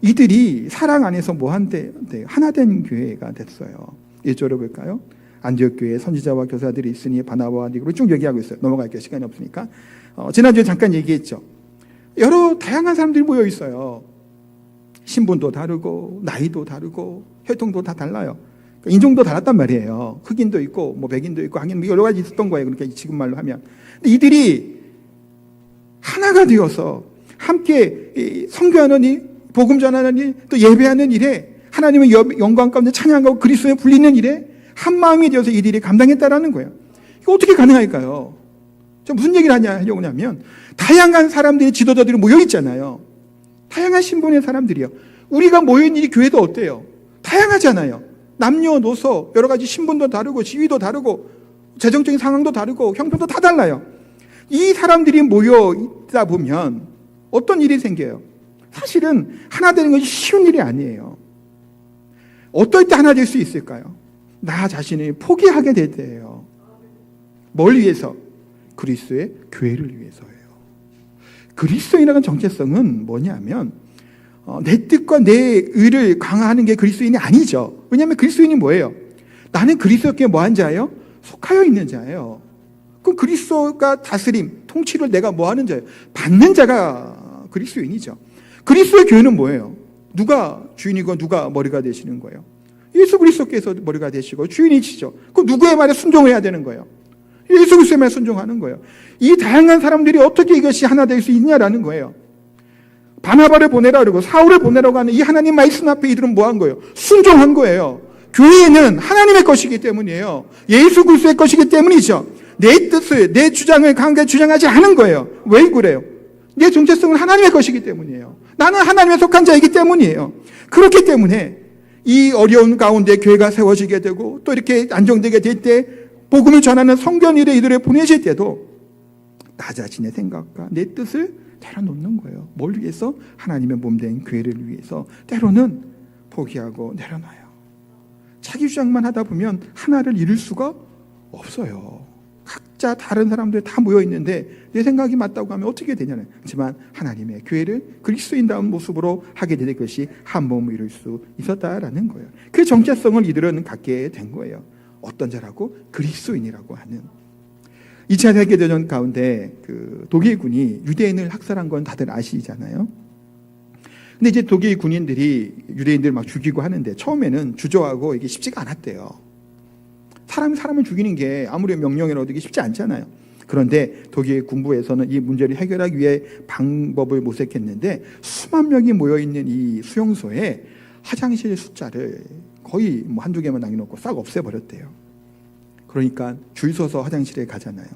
Speaker 1: 이들이 사랑 안에서 뭐한데 하나된 교회가 됐어요. 1절을 볼까요? 안디옥 교회에 선지자와 교사들이 있으니 바나바와 니고를 쭉 얘기하고 있어요. 넘어갈게요. 시간이 없으니까. 지난주에 잠깐 얘기했죠. 여러 다양한 사람들이 모여 있어요. 신분도 다르고 나이도 다르고 혈통도 다 달라요. 그러니까 인종도 달랐단 말이에요. 흑인도 있고 뭐 백인도 있고 하긴 여러 가지 있었던 거예요. 그러니까 지금 말로 하면. 근데 이들이 하나가 되어서 함께 선교하는 일, 복음 전하는 일, 또 예배하는 일에 하나님의 영광 가운데 찬양하고 그리스도에 불리는 일에 한 마음이 되어서 이들이 감당했다라는 거예요. 이거 어떻게 가능할까요? 저 무슨 얘기를 하려고 하냐면 다양한 사람들이 지도자들이 모여 있잖아요. 다양한 신분의 사람들이요. 우리가 모여있는 이 교회도 어때요? 다양하잖아요. 남녀노소 여러 가지 신분도 다르고 지위도 다르고 재정적인 상황도 다르고 형편도 다 달라요. 이 사람들이 모여 있다 보면 어떤 일이 생겨요? 사실은 하나 되는 것이 쉬운 일이 아니에요. 어떨 때 하나 될 수 있을까요? 나 자신을 포기하게 될 때예요. 뭘 위해서? 그리스도의 교회를 위해서예요. 그리스도인이라는 정체성은 뭐냐면 내 뜻과 내 의를 강화하는 게 그리스도인이 아니죠. 왜냐하면 그리스도인이 뭐예요? 나는 그리스도께 뭐한 자예요? 속하여 있는 자예요. 그럼 그리스도가 다스림, 통치를 내가 뭐하는 자예요? 받는 자가 그리스도인이죠. 그리스도의 교회는 뭐예요? 누가 주인이고 누가 머리가 되시는 거예요? 예수 그리스도께서 머리가 되시고 주인이시죠. 그럼 누구의 말에 순종해야 되는 거예요? 예수 그리스도의 말에 순종하는 거예요. 이 다양한 사람들이 어떻게 이것이 하나 될 수 있냐라는 거예요. 바나바를 보내라 그러고 사울을 보내라고 하는 이 하나님 말씀 앞에 이들은 뭐 한 거예요? 순종한 거예요. 교회는 하나님의 것이기 때문이에요. 예수 그리스도의 것이기 때문이죠. 내 뜻을, 내 주장을 강하게 주장하지 않은 거예요. 왜 그래요? 내 정체성은 하나님의 것이기 때문이에요. 나는 하나님에 속한 자이기 때문이에요. 그렇기 때문에 이 어려운 가운데 교회가 세워지게 되고 또 이렇게 안정되게 될 때 복음을 전하는 성경 일에 이들을 보내실 때도 나 자신의 생각과 내 뜻을 내려놓는 거예요. 뭘 위해서? 하나님의 몸된 교회를 위해서 때로는 포기하고 내려놔요. 자기 주장만 하다 보면 하나를 이룰 수가 없어요. 각자 다른 사람들 다 모여 있는데 내 생각이 맞다고 하면 어떻게 되냐는. 하지만 하나님의 교회를 그리스도인다운 모습으로 하게 될 것이 한 몸을 이룰 수 있었다라는 거예요. 그 정체성을 이들은 갖게 된 거예요. 어떤 자라고? 그리스도인이라고 하는. 2차 세계대전 가운데 그 독일군이 유대인을 학살한 건 다들 아시잖아요. 근데 이제 독일 군인들이 유대인들 막 죽이고 하는데 처음에는 주저하고 이게 쉽지가 않았대요. 사람을 죽이는 게 아무리 명령을 얻기 쉽지 않잖아요. 그런데 독일 군부에서는 이 문제를 해결하기 위해 방법을 모색했는데 수만 명이 모여있는 이 수용소에 화장실 숫자를 거의 뭐 한두 개만 남겨놓고 싹 없애버렸대요. 그러니까 줄 서서 화장실에 가잖아요.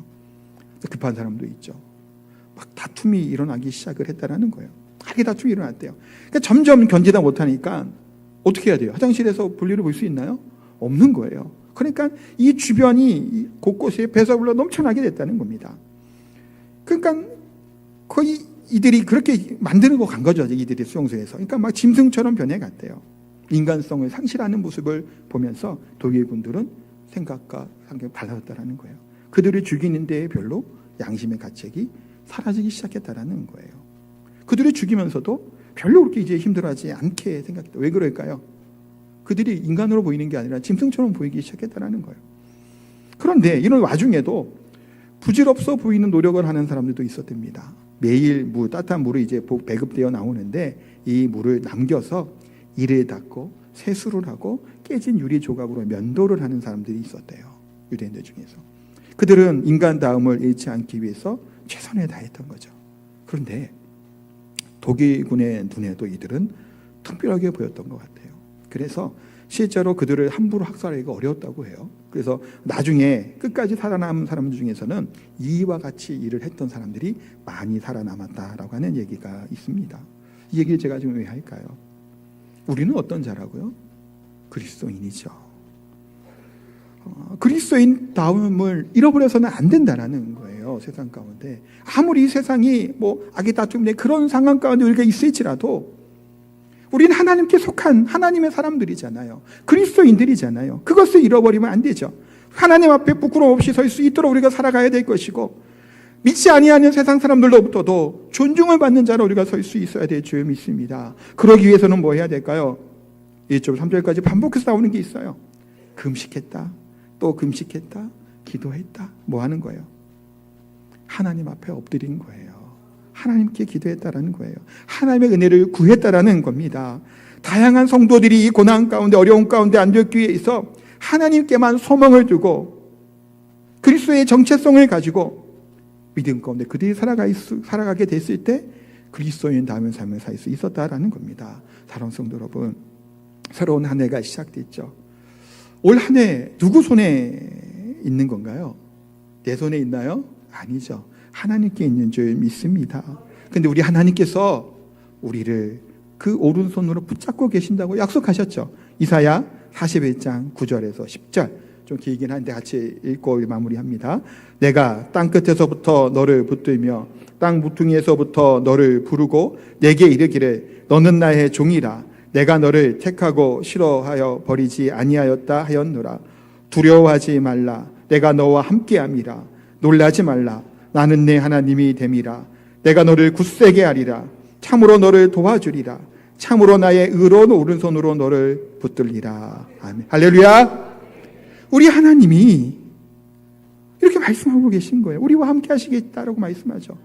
Speaker 1: 급한 사람도 있죠. 막 다툼이 일어나기 시작을 했다라는 거예요. 하게 다툼이 일어났대요. 그러니까 점점 견디다 못하니까 어떻게 해야 돼요? 화장실에서 볼일을 볼 수 있나요? 없는 거예요. 그러니까 이 주변이 곳곳에 배설물로 넘쳐나게 됐다는 겁니다. 그러니까 거의 이들이 그렇게 만들고 간 거죠. 이들이 수용소에서. 그러니까 막 짐승처럼 변해갔대요. 인간성을 상실하는 모습을 보면서 독일 군들은 생각과 상경이 달라졌다는 거예요. 그들을 죽이는 데에 별로 양심의 가책이 사라지기 시작했다는 거예요. 그들을 죽이면서도 별로 그렇게 이제 힘들어하지 않게 생각했다. 왜 그럴까요? 그들이 인간으로 보이는 게 아니라 짐승처럼 보이기 시작했다는 거예요. 그런데 이런 와중에도 부질없어 보이는 노력을 하는 사람들도 있었답니다. 매일 따뜻한 물이 이제 배급되어 나오는데 이 물을 남겨서 이를 닦고 세수를 하고 깨진 유리 조각으로 면도를 하는 사람들이 있었대요. 유대인들 중에서. 그들은 인간다움을 잃지 않기 위해서 최선을 다했던 거죠. 그런데 독일군의 눈에도 이들은 특별하게 보였던 것 같아요. 그래서 실제로 그들을 함부로 학살하기가 어려웠다고 해요. 그래서 나중에 끝까지 살아남은 사람들 중에서는 이와 같이 일을 했던 사람들이 많이 살아남았다라고 하는 얘기가 있습니다. 이 얘기를 제가 지금 왜 할까요? 우리는 어떤 자라고요? 그리스도인이죠. 그리스도인다움을 잃어버려서는 안 된다는 거예요. 세상 가운데. 아무리 이 세상이 뭐 악의 다툼 그런 상황 가운데 우리가 있을지라도 우리는 하나님께 속한 하나님의 사람들이잖아요. 그리스도인들이잖아요. 그것을 잃어버리면 안 되죠. 하나님 앞에 부끄러움 없이 설 수 있도록 우리가 살아가야 될 것이고 믿지 아니하는 세상 사람들로부터도 존중을 받는 자로 우리가 설 수 있어야 될 줄 믿습니다. 그러기 위해서는 뭐 해야 될까요? 1절 3절까지 반복해서 나오는 게 있어요. 금식했다. 또 금식했다. 기도했다. 뭐 하는 거예요? 하나님 앞에 엎드린 거예요. 하나님께 기도했다라는 거예요. 하나님의 은혜를 구했다라는 겁니다. 다양한 성도들이 이 고난 가운데 어려운 가운데 안디옥 교회에 있어 하나님께만 소망을 두고 그리스도의 정체성을 가지고 믿음 가운데 그들이 살아가게 됐을 때 그리스도인 다운 삶을 살 수 있었다라는 겁니다. 사랑하는 성도 여러분, 새로운 한 해가 시작됐죠. 올 한 해 누구 손에 있는 건가요? 내 손에 있나요? 아니죠. 하나님께 있는 줄 믿습니다. 근데 우리 하나님께서 우리를 그 오른손으로 붙잡고 계신다고 약속하셨죠. 이사야 41장 9절에서 10절, 좀 길긴 한데 같이 읽고 마무리합니다. 내가 땅 끝에서부터 너를 붙들며 땅 무퉁이에서부터 너를 부르고 내게 이르기를 너는 나의 종이라. 내가 너를 택하고 싫어하여 버리지 아니하였다 하였노라. 두려워하지 말라. 내가 너와 함께함이라. 놀라지 말라. 나는 내 하나님이 됨이라. 내가 너를 굳세게 하리라. 참으로 너를 도와주리라. 참으로 나의 의로운 오른손으로 너를 붙들리라. 아멘. 할렐루야. 우리 하나님이 이렇게 말씀하고 계신 거예요. 우리와 함께 하시겠다라고 말씀하죠.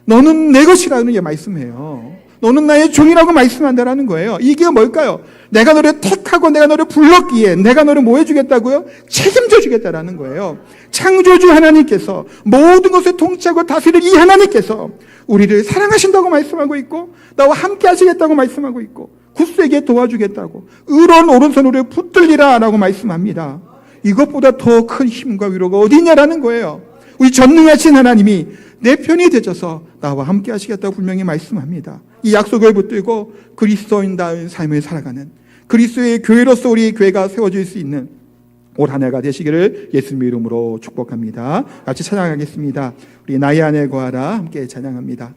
Speaker 1: 너는 내 것이라는 게 말씀해요. 너는 나의 종이라고 말씀한다라는 거예요. 이게 뭘까요? 내가 너를 택하고 내가 너를 불렀기에 내가 너를 뭐 해주겠다고요? 책임져 주겠다라는 거예요. 창조주 하나님께서 모든 것을 통치하고 다스릴 이 하나님께서 우리를 사랑하신다고 말씀하고 있고 나와 함께 하시겠다고 말씀하고 있고 굳세게 도와주겠다고 의로운 오른손으로 붙들리라 라고 말씀합니다. 이것보다 더 큰 힘과 위로가 어디 있냐라는 거예요. 우리 전능하신 하나님이 내 편이 되셔서 나와 함께 하시겠다고 분명히 말씀합니다. 이 약속을 붙들고 그리스도인다운 삶을 살아가는 그리스도의 교회로서 우리 교회가 세워질 수 있는 올 한 해가 되시기를 예수님의 이름으로 축복합니다. 같이 찬양하겠습니다. 우리 나의 안에 거하라 함께 찬양합니다.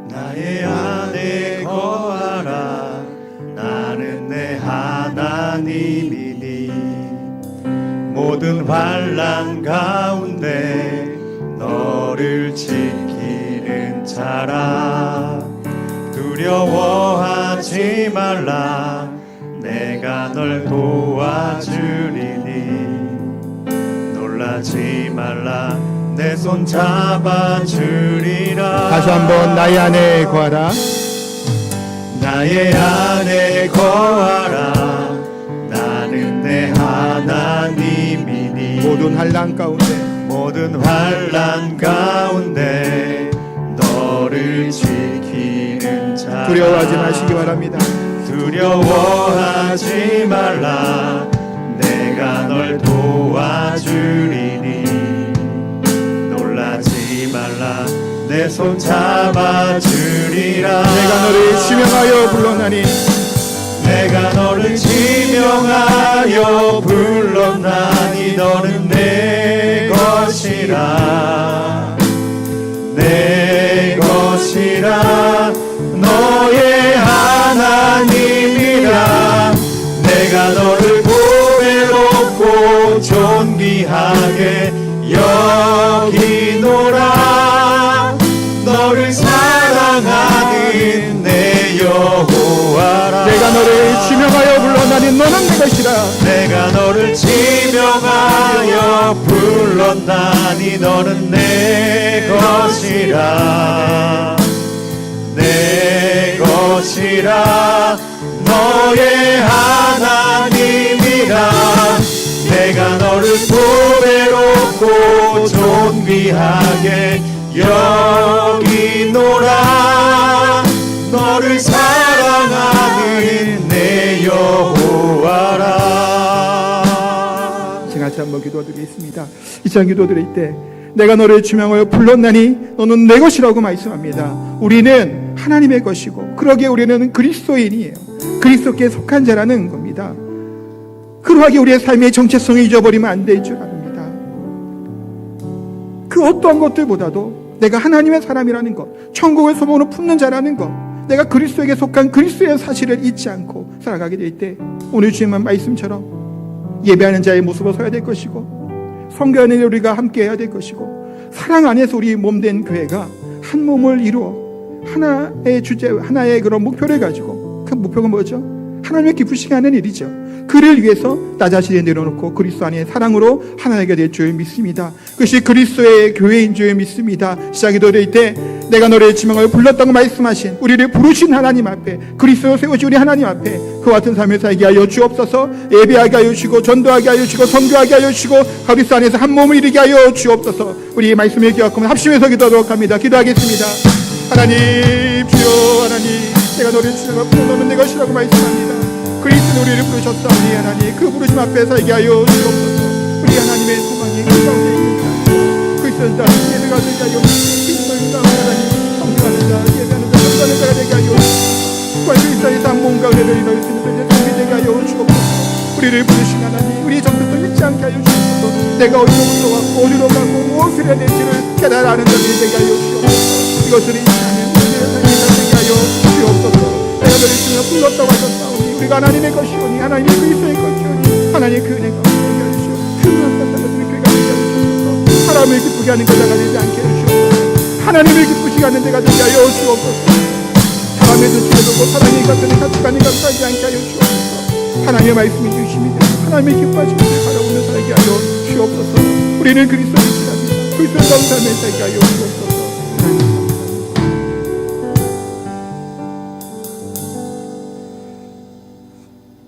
Speaker 2: 나의 안에 거하라. 나는 내 하나님이니 모든 환난 가운데 너를 지키는 자라. 두려워하지 말라. 내가 널 도와주리니 놀라지 말라. 내 손 잡아주리라.
Speaker 1: 다시 한번 나의 안에 거하라.
Speaker 2: 나의 안에 거하라. 나는 내 하나님이니
Speaker 1: 모든 환난 가운데
Speaker 2: 모든 환난 가운데 너를 지키는 자.
Speaker 1: 두려워하지 마시기 바랍니다.
Speaker 2: 두려워하지 말라. 내가 널 도와주리니 놀라지 말라. 내 손 잡아주리라.
Speaker 1: 내가 너를 지명하여 불렀나니
Speaker 2: 내가 너를 지명하여 불렀나니 너는 내 것이라. 내 것이라. 너의 하나님이라. 내가 너를 보배롭고 존귀하게 여기노라. 너를 사랑하는 내 여호와라.
Speaker 1: 내가 너를 지명하여 불렀나니 너는 내 것이라.
Speaker 2: 내가 너를 지명하여 불렀나니 너는 내 것이라. 내 것이라. 너의 하나님이라. 내가 너를 보배롭고 존귀하게 여기노라. 너를 사랑하는 내 여호와라.
Speaker 1: 제가 같이 한번 기도드리겠습니다. 이 시간 기도드릴 때 내가 너를 지명하여 불렀나니 너는 내 것이라고 말씀합니다. 우리는 하나님의 것이고 그러기에 우리는 그리스도인이에요. 그리스도께 속한 자라는 겁니다. 그러하게 우리의 삶의 정체성을 잊어버리면 안 될 줄 압니다. 그 어떠한 것들보다도 내가 하나님의 사람이라는 것, 천국의 소망으로 품는 자라는 것, 내가 그리스도에게 속한 그리스도의 사실을 잊지 않고 살아가게 될 때 오늘 주님의 말씀처럼 예배하는 자의 모습으로 서야 될 것이고 성교하는 일 우리가 함께 해야 될 것이고 사랑 안에서 우리 몸된 교회가 한 몸을 이루어 하나의 주제, 하나의 그런 목표를 가지고 그 목표가 뭐죠? 하나님의 기쁘시게 하는 일이죠. 그를 위해서 나 자신을 내려놓고 그리스도 안에 사랑으로 하나가 될 줄 믿습니다. 그것이 그리스도의 교회인 줄 믿습니다. 시작이 되어질 때 내가 너를 지명하여 불렀다고 말씀하신 우리를 부르신 하나님 앞에 그리스도 세우신 우리 하나님 앞에 그와 같은 삶을 살게 하여 주옵소서. 예배하게 하여 주시고 전도하게 하여 주시고 선교하게 하여 주시고 그리스도 안에서 한 몸을 이루게 하여 주옵소서. 우리 말씀을 기억하며 합심해서 기도하도록 합니다. 기도하겠습니다. 하나님 주여 하나님 내가 너를 지명하여 불러놓으면 내 것이라고 말씀합니다. 그리스도 우리를 부르셨사오니 하나님 그 부르심 앞에 살게 하여 주옵소서. 우리 하나님의 소망이 그 가운데 있습니다. 그리스도의 자 예배가 되게 하여 그리스도의 자 하나님 성교하는 자 예배하는 자 전도하는 자가 되게 하여 그리스도의 자 몸과 은혜를 이룰 수 있는 준비 되게 하여 주옵소서. 우리를 부르신 하나님 우리 정체성 잊지 않게 하여 주옵소서. 내가 어디로부터 왔고 어디로 가고 무엇을 해야 될지를 깨달아는 자들이 되게 하여 주옵소서. 이것을 잊지 않는 우리의 삶이 되게 하여 주옵소서. 내가 너를 주여 불렀다고 하셨사오니 우리가 하나님의 것이오니 하나님의 그리스도의 것이오니 하나님의 그 은혜가 되게 하여 주시옵소서. 큰 사람들의 교회가 되게 하여 주옵소서. 하나님을 기쁘게 하는 자가 되지 않게 하여 주옵소서. 하나님을 기쁘시게 하는 자가 되게 하여 주옵소서. 사람의 눈치를 보고 사랑의 것들을 같이 가는 것을 하지 않게 하여 주옵소서. 하나님의 말씀이 주심이 되고 하나님의 기뻐하시는 것을 바라보며 살게 하여 주옵소서. 우리는 그리스도를 지납니다. 그리스도의 삶을 살게 하여 주옵소서.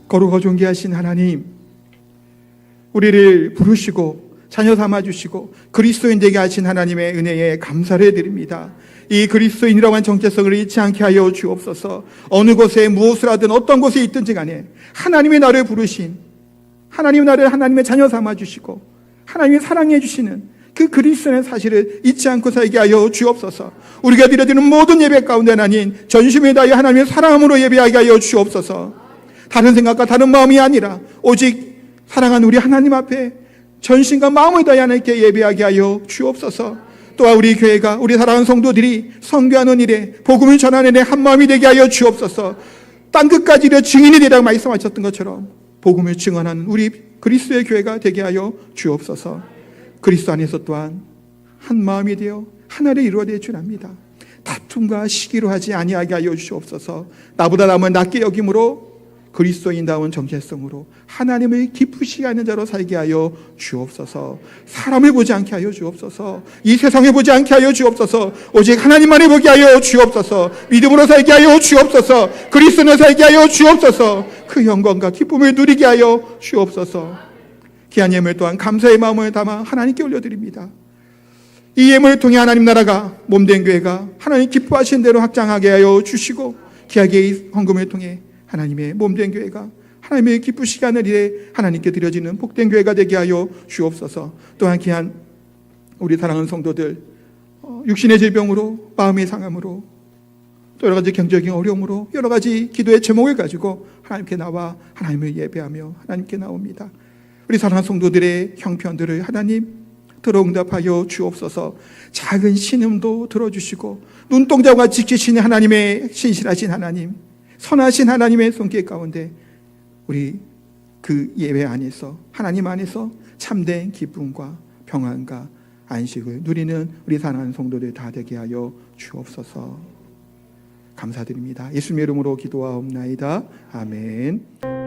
Speaker 1: 거룩하고 존귀하신 하나님, 우리를 부르시고 자녀 삼아주시고 그리스도인 되게 하신 하나님의 은혜에 감사를 드립니다. 이 그리스도인이라고 하는 정체성을 잊지 않게 하여 주옵소서. 어느 곳에 무엇을 하든 어떤 곳에 있든지 간에 하나님의 나를 부르신 하나님의 나를 하나님의 자녀 삼아주시고 하나님이 사랑해 주시는 그 그리스도의 사실을 잊지 않고 살게 하여 주옵소서. 우리가 드려지는 모든 예배 가운데 하나님 전심을 다하여 하나님의 사랑함으로 예배하게 하여 주옵소서. 다른 생각과 다른 마음이 아니라 오직 사랑하는 우리 하나님 앞에 전신과 마음을 다해 하나님께 예배하게 하여 주옵소서. 또한 우리 교회가 우리 사랑하는 성도들이 선교하는 일에 복음을 전하는 일에 한 마음이 되게 하여 주옵소서. 땅끝까지 이르러 증인이 되라고 말씀하셨던 것처럼 복음을 증언하는 우리 그리스도의 교회가 되게 하여 주옵소서. 그리스도 안에서 또한 한 마음이 되어 하나를 이루어낼 줄 압니다. 다툼과 시기로 하지 아니하게 하여 주옵소서. 나보다 남은 낮게 여김으로 그리스도인다운 정체성으로 하나님을 기쁘시게 하는 자로 살게 하여 주옵소서. 사람을 보지 않게 하여 주옵소서. 이 세상을 보지 않게 하여 주옵소서. 오직 하나님만을 보게 하여 주옵소서. 믿음으로 살게 하여 주옵소서. 그리스도로 살게 하여 주옵소서. 그 영광과 기쁨을 누리게 하여 주옵소서. 귀한 예물 또한 감사의 마음을 담아 하나님께 올려드립니다. 이 예물을 통해 하나님 나라가 몸된 교회가 하나님 기뻐하신 대로 확장하게 하여 주시고 귀하게 이 헌금을 통해 하나님의 몸된 교회가 하나님의 기쁘시게 하는 일에 하나님께 드려지는 복된 교회가 되게 하여 주옵소서. 또한 귀한 우리 사랑하는 성도들 육신의 질병으로 마음의 상함으로 또 여러 가지 경제적인 어려움으로 여러 가지 기도의 제목을 가지고 하나님께 나와 하나님을 예배하며 하나님께 나옵니다. 우리 사랑하는 성도들의 형편들을 하나님 들어응답하여 주옵소서. 작은 신음도 들어주시고 눈동자와 지키시는 하나님의 신실하신 하나님, 선하신 하나님의 손길 가운데 우리 그 예배 안에서 하나님 안에서 참된 기쁨과 평안과 안식을 누리는 우리 사랑하는 성도들 다 되게 하여 주옵소서. 감사드립니다. 예수님의 이름으로 기도하옵나이다. 아멘.